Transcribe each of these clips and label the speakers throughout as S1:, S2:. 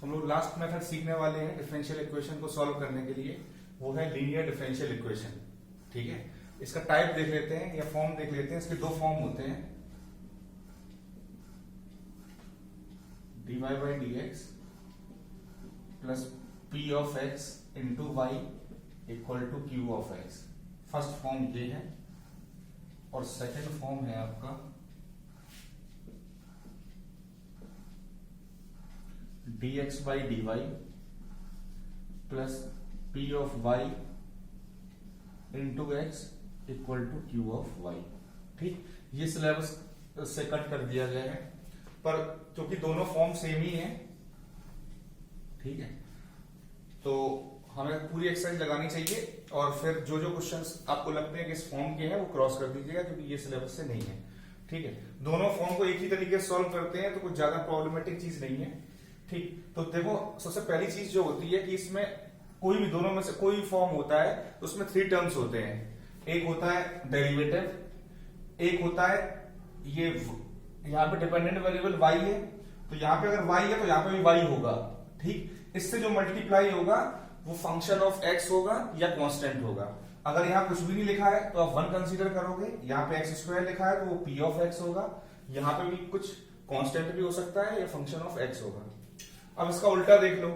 S1: हम लोग last method सीखने वाले हैं डिफरेंशियल इक्वेशन को सॉल्व करने के लिए, वो है लीनियर डिफरेंशियल इक्वेशन। ठीक है, इसका टाइप देख लेते हैं या फॉर्म देख लेते हैं। इसके दो फॉर्म होते हैं, dy by D X plus P of X into Y equal to Q of X. First form ये है और सेकेंड फॉर्म है आपका D X by D Y plus P of Y into X equal to Q of Y. ठीक, ये syllabus से cut कर दिया गया है, पर क्योंकि दोनों फॉर्म सेम ही है, ठीक है, तो हमें पूरी एक्सरसाइज लगानी चाहिए और फिर जो जो क्वेश्चंस आपको लगते हैं कि इस फॉर्म के हैं वो क्रॉस कर दीजिएगा, क्योंकि ये सिलेबस से नहीं है। ठीक है, दोनों फॉर्म को एक ही तरीके से सॉल्व करते हैं तो कुछ ज्यादा प्रॉब्लमेटिक चीज नहीं है। ठीक, तो देखो सबसे पहली चीज जो होती है कि इसमें कोई भी दोनों में से कोई भी फॉर्म होता है तो उसमें 3 टर्म्स होते हैं। एक होता है डेरिवेटिव, एक होता है ये यहाँ पे डिपेंडेंट वेरिएबल y है, तो यहाँ पे अगर y है तो यहाँ पे भी y होगा। ठीक, इससे जो मल्टीप्लाई होगा वो फंक्शन ऑफ x होगा या कांस्टेंट होगा। अगर यहाँ कुछ भी नहीं लिखा है तो आप 1 कंसीडर करोगे, यहाँ पे x स्क्वायर लिखा है तो वो p ऑफ x होगा, यहाँ पे भी कुछ कांस्टेंट भी हो सकता है या फंक्शन ऑफ x होगा। अब इसका उल्टा देख लो,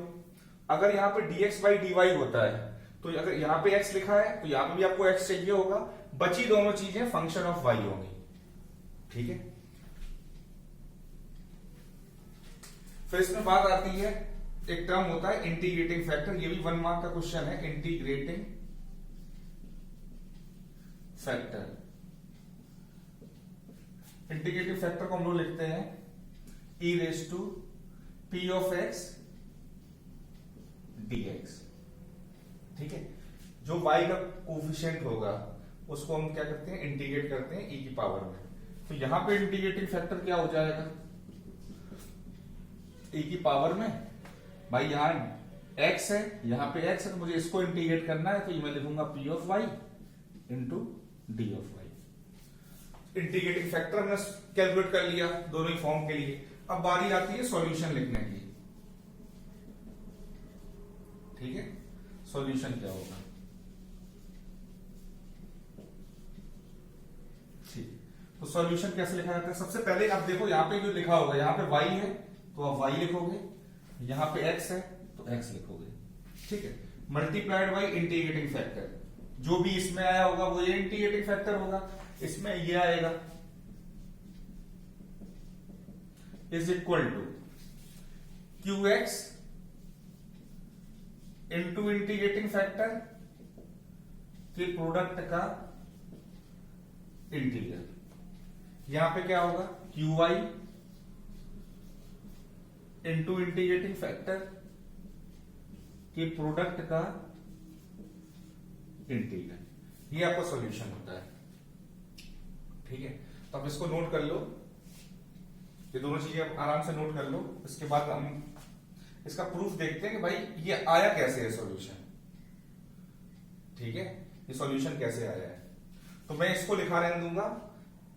S1: अगर यहाँ पे dx बाई dy होता है तो अगर यहाँ पे x लिखा है तो यहाँ पे भी आपको x चाहिए होगा, बची दोनों चीजें फंक्शन ऑफ y होंगी। ठीक है, फिर इसमें बात आती है, एक टर्म होता है इंटीग्रेटिंग फैक्टर, ये भी 1 मार्क का क्वेश्चन है। इंटीग्रेटिंग फैक्टर, इंटीग्रेटिंग फैक्टर को हम लोग लिखते हैं e raise to p of x dx। ठीक है, जो y का कोफिशिएंट होगा उसको हम क्या करते हैं, इंटीग्रेट करते हैं e की पावर में। तो यहां पे इंटीग्रेटिंग फैक्टर क्या हो जाएगा, e की पावर में, भाई यहां x है, यहां पे x है, तो मुझे इसको इंटीग्रेट करना है, तो मैं लिखूंगा p of y into D of y। Integrating factor हमने कैलकुलेट कर लिया दोनों ही फॉर्म के लिए। अब बारी आती है सॉल्यूशन लिखने की। ठीक है, सॉल्यूशन क्या होगा, ठीक, तो सॉल्यूशन कैसे लिखा जाता है। सबसे पहले आप देखो यहाँ पे जो लिखा होगा, यहाँ पे y है तो आप y लिखोगे, यहाँ पे x है तो x लिखोगे। ठीक है, मल्टीप्लाइड बाई इंटीग्रेटिंग फैक्टर, जो भी इसमें आया होगा वो ये इंटीग्रेटिंग फैक्टर होगा, इसमें ये आएगा, is equal to qx into integrating factor के प्रोडक्ट का इंटीग्रल। यहां पे क्या होगा, qy इंटू इंटीग्रेटिंग फैक्टर के प्रोडक्ट का इंटीग्रल। ये आपका सॉल्यूशन होता है। ठीक है, तो अब इसको नोट कर लो, ये दोनों चीजें आप आराम से नोट कर लो। इसके बाद हम इसका प्रूफ देखते हैं कि भाई ये आया कैसे है सॉल्यूशन। ठीक है, ये सॉल्यूशन कैसे आया है, तो मैं इसको लिखा रहने दूंगा,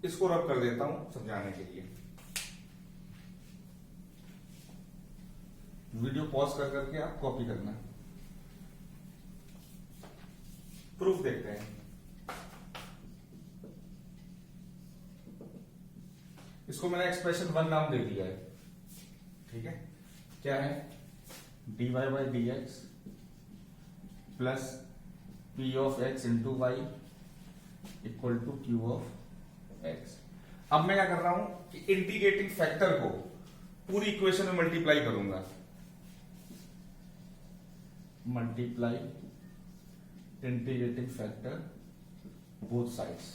S1: इसको रब कर देता हूं समझाने के लिए। वीडियो पॉज कर करके आप कॉपी करना। प्रूफ देखते हैं। इसको मैंने एक्सप्रेशन 1 नाम दे दिया है। ठीक है, क्या है, dy by D X plus p of x into Y equal to q of x। अब मैं क्या कर रहा हूं कि इंटीग्रेटिंग फैक्टर को पूरी इक्वेशन में मल्टीप्लाई करूंगा, multiply integrating factor both sides.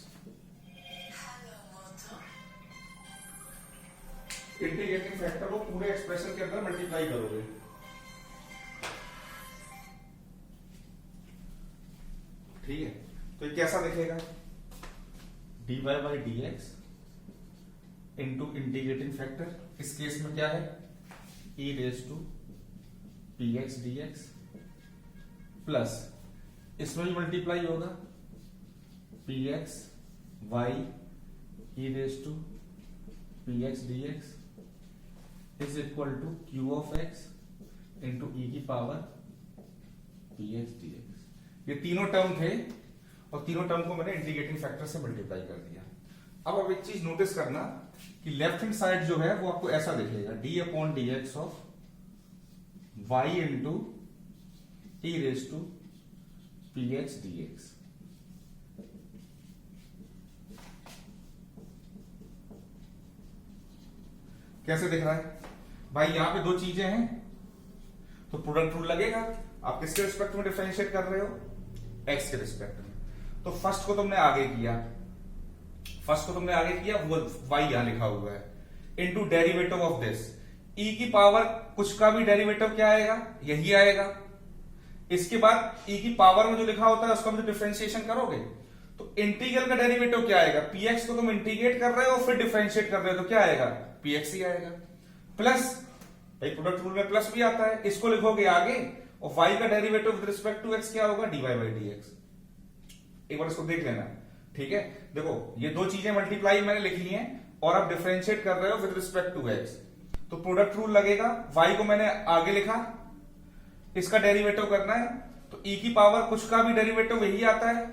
S1: Integrating factor को पूरे एक्सप्रेशन के अंदर मल्टीप्लाई करोगे। ठीक है, तो ये कैसा दिखेगा, dy by D X into integrating factor, इस केस में क्या है, e raise to P X D X plus इसमें भी मल्टीप्लाई होगा, P X Y E raise to P X D X is equal to Q of X into E की power P X D X. ये तीनों term थे और तीनों term को मैंने इंटीग्रेटिंग फैक्टर से मल्टीप्लाई कर दिया। अब एक चीज नोटिस करना कि लेफ्ट हैंड साइड जो है वो आपको ऐसा दिखेगा, D upon D X of Y into E raise to P X D X. कैसे दिख रहा है भाई? यहां पे दो चीजें हैं तो प्रोडक्ट रूल लगेगा। आप किसके रिस्पेक्ट में डिफरेंशिएट कर रहे हो? एक्स के रिस्पेक्ट में। तो फर्स्ट को तुमने आगे किया, वो वाई यहां लिखा हुआ है, इनटू डेरिवेटिव ऑफ दिस ई की पावर कुछ का भी डेरिवेटिव क्या आएगा? यही आएगा। इसके बाद ई की पावर में जो लिखा होता है उसका भी डिफरेंशिएशन करोगे तो इंटीग्रल का डेरिवेटिव क्या आएगा? पीएक्स को तुम इंटीग्रेट कर रहे हो फिर डिफरेंशिएट कर रहे हो तो क्या आएगा? पीएक्स ही आएगा। प्लस भाई प्रोडक्ट रूल में प्लस भी आता है, इसको लिखोगे आगे और y का derivative with respect to x क्या होगा? dy by dx। एक बार इसको देख लेना, ठीक है? देखो ये दो चीजें मल्टीप्लाई मैंने लिखी हैं और आप डिफरेंशिएट कर रहे हो विद रिस्पेक्ट टू x, तो प्रोडक्ट रूल लगेगा। y को मैंने आगे लिखा, इसका डेरिवेटिव करना है तो e की पावर कुछ का भी डेरिवेटिव यही आता है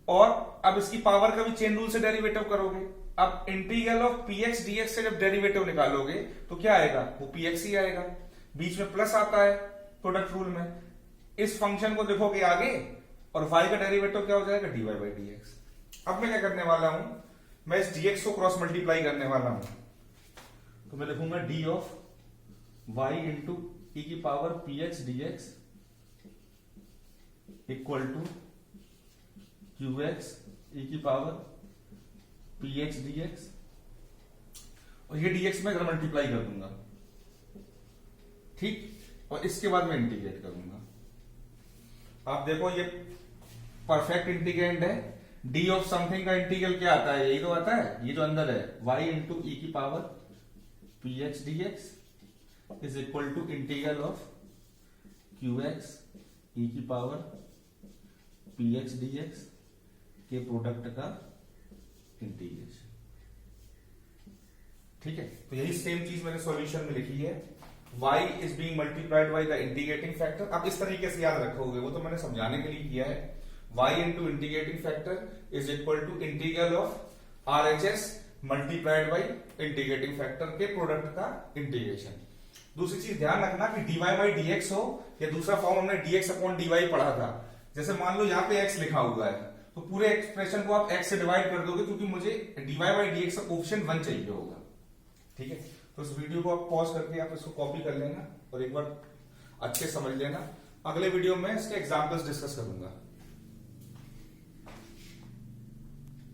S1: और अब इसकी पावर का भी चेन रूल से डेरिवेटिव करोगे। अब इंटीग्रल ऑफ px dx से जब डेरिवेटिव निकालोगे तो क्या आएगा? वो px ही आएगा। बीच में प्लस आता है प्रोडक्ट रूल में। इस फंक्शन को देखोगे आगे और y का डेरिवेटिव क्या हो जाएगा? dy by dx। अब मैं क्या करने वाला हूं? मैं इस dx को क्रॉस मल्टीप्लाई करने वाला हूं तो मैं लिखूंगा d of y into E की power px dx equal to qx E की पावर px dx, और ये dx में अगर मल्टीप्लाई कर दूंगा, ठीक, और इसके बाद मैं इंटीग्रेट करूंगा। आप देखो ये परफेक्ट इंटीग्रेंड है। d ऑफ समथिंग का इंटीग्रल क्या आता है? यही तो आता है, ये जो अंदर है y इंटू ई की power px dx is equal to integral of qx E की पावर px dx के प्रोडक्ट का इंटीग्रेशन। ठीक है, तो यही सेम चीज मैंने सॉल्यूशन में लिखी है। y is being multiplied by the integrating factor. आप इस तरीके से याद रखोगे, वो तो मैंने समझाने के लिए किया है। y into integrating factor is equal to integral of RHS multiplied by integrating factor के प्रोडक्ट का इंटीग्रेशन। दूसरी चीज ध्यान रखना कि dy बाई dx हो या दूसरा फॉर्म हमने dx अपॉन dy पढ़ा था। जैसे मान लो यहाँ पे x लिखा हुआ है तो पूरे एक्सप्रेशन को आप x से डिवाइड कर दोगे क्योंकि मुझे dy बाई dx का कोएफिशिएंट 1 चाहिए होगा। ठीक है, तो इस वीडियो को आप पॉज करके आप इसको कॉपी कर लेना और एक बार अच्छे समझ लेना। अगले वीडियो में इसके एग्जांपल्स डिस्कस करूंगा।